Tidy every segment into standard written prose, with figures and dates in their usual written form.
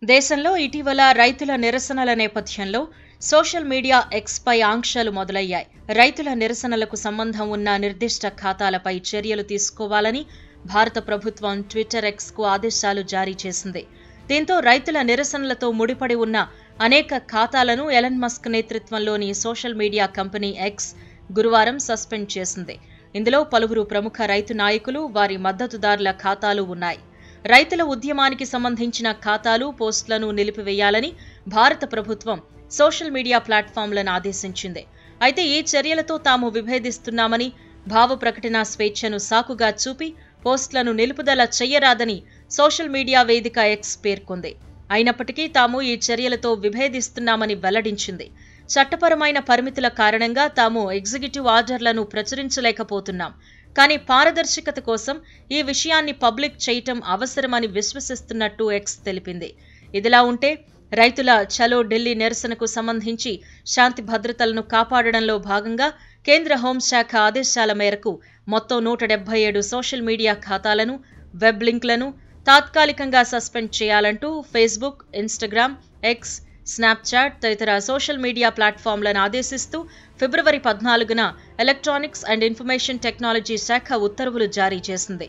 దేశంలో ఇటీవల రైతుల నిరసనల నేపథ్యంలో సోషల్ మీడియా ఎక్స్ పై ఆంక్షలు మొదలయ్యాయి. రైతుల నిరసనలకు సంబంధం ఉన్న నిర్దిష్ట ఖాతాలపై చర్యలు తీసుకోవాలని భారత ప్రభుత్వం ట్విట్టర్ ఎక్స్ కు ఆదేశాలు జారీ చేసింది. దీంతో రైతుల నిరసనలతో ముడిపడి ఉన్న అనేక ఖాతాలను ఎలన్ మస్క్ నేతృత్వంలోని సోషల్ మీడియా కంపెనీ ఎక్స్ గురువారం సస్పెండ్ చేసింది. ఇందులో పలువురు ప్రముఖ రైతు నాయకులు, వారి మద్దతుదారుల ఖాతాలు ఉన్నాయి. రైతుల ఉద్యమానికి సంబంధించిన ఖాతాలు, పోస్టులను నిలిపివేయాలని భారత ప్రభుత్వం సోషల్ మీడియా ప్లాట్ఫామ్లను ఆదేశించింది. అయితే ఈ చర్యలతో తాము విభేదిస్తున్నామని, భావ ప్రకటన స్వేచ్ఛను సాకుగా చూపి పోస్టులను నిలుపుదల చెయ్యరాదని సోషల్ మీడియా వేదిక ఎక్స్ పేర్కొంది. అయినప్పటికీ తాము ఈ చర్యలతో విభేదిస్తున్నామని వెల్లడించింది. చట్టపరమైన పరిమితుల కారణంగా తాము ఎగ్జిక్యూటివ్ ఆర్డర్లను ప్రచురించలేకపోతున్నాం, కానీ పారదర్శకత కోసం ఈ విషయాన్ని పబ్లిక్ చేయటం అవసరమని విశ్వసిస్తున్నట్టు ఎక్స్ తెలిపింది. ఇదిలా ఉంటే రైతుల చలో ఢిల్లీ నిరసనకు సంబంధించి శాంతి భద్రతలను కాపాడడంలో భాగంగా కేంద్ర హోంశాఖ ఆదేశాల మేరకు మొత్తం 177 సోషల్ మీడియా ఖాతాలను, వెబ్ లింక్లను తాత్కాలికంగా సస్పెండ్ చేయాలంటూ ఫేస్బుక్, ఇన్స్టాగ్రామ్, ఎక్స్, స్నాప్చాట్ తదితర సోషల్ మీడియా ప్లాట్ఫామ్లను ఆదేశిస్తూ ఫిబ్రవరి 14న ఎలక్ట్రానిక్స్ అండ్ ఇన్ఫర్మేషన్ టెక్నాలజీ శాఖ ఉత్తర్వులు జారీ చేసింది.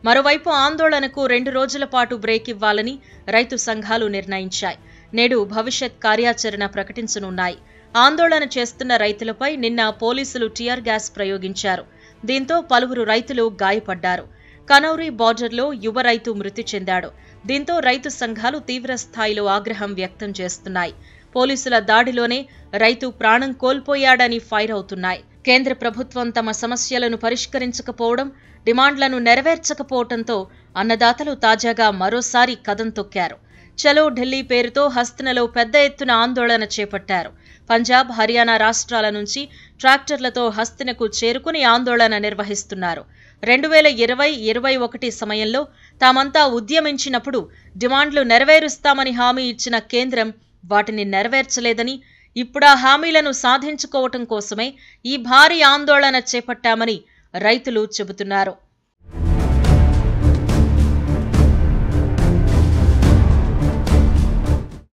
మరోవైపు ఆందోళనకు 2 రోజుల పాటు బ్రేక్ ఇవ్వాలని రైతు సంఘాలు నిర్ణయించాయి. నేడు భవిష్యత్ కార్యాచరణ ప్రకటించనున్నాయి. ఆందోళన చేస్తున్న రైతులపై నిన్న పోలీసులు టియర్ గ్యాస్ ప్రయోగించారు. దీంతో పలువురు రైతులు గాయపడ్డారు. కనౌరి బార్డర్లో యువ రైతు మృతి చెందాడు. దీంతో రైతు సంఘాలు తీవ్ర స్థాయిలో ఆగ్రహం వ్యక్తం చేస్తున్నాయి. పోలీసుల దాడిలోనే రైతు ప్రాణం కోల్పోయాడని ఫైర్ అవుతున్నాయి. కేంద్ర ప్రభుత్వం తమ సమస్యలను పరిష్కరించకపోవడం, డిమాండ్లను నెరవేర్చకపోవడంతో అన్నదాతలు తాజాగా మరోసారి కదం తొక్కారు. చలో ఢిల్లీ పేరుతో హస్తనలో పెద్ద ఎత్తున ఆందోళన చేపట్టారు. పంజాబ్, హర్యానా రాష్ట్రాల నుంచి ట్రాక్టర్లతో హస్తనకు చేరుకుని ఆందోళన నిర్వహిస్తున్నారు. 2020-21 సమయంలో తామంతా ఉద్యమించినప్పుడు డిమాండ్లు నెరవేరుస్తామని హామీ ఇచ్చిన కేంద్రం వాటిని నెరవేర్చలేదని, ఇప్పుడా హామీలను సాధించుకోవటం కోసమే ఈ భారీ ఆందోళన చేపట్టామని రైతులు చెబుతున్నారు.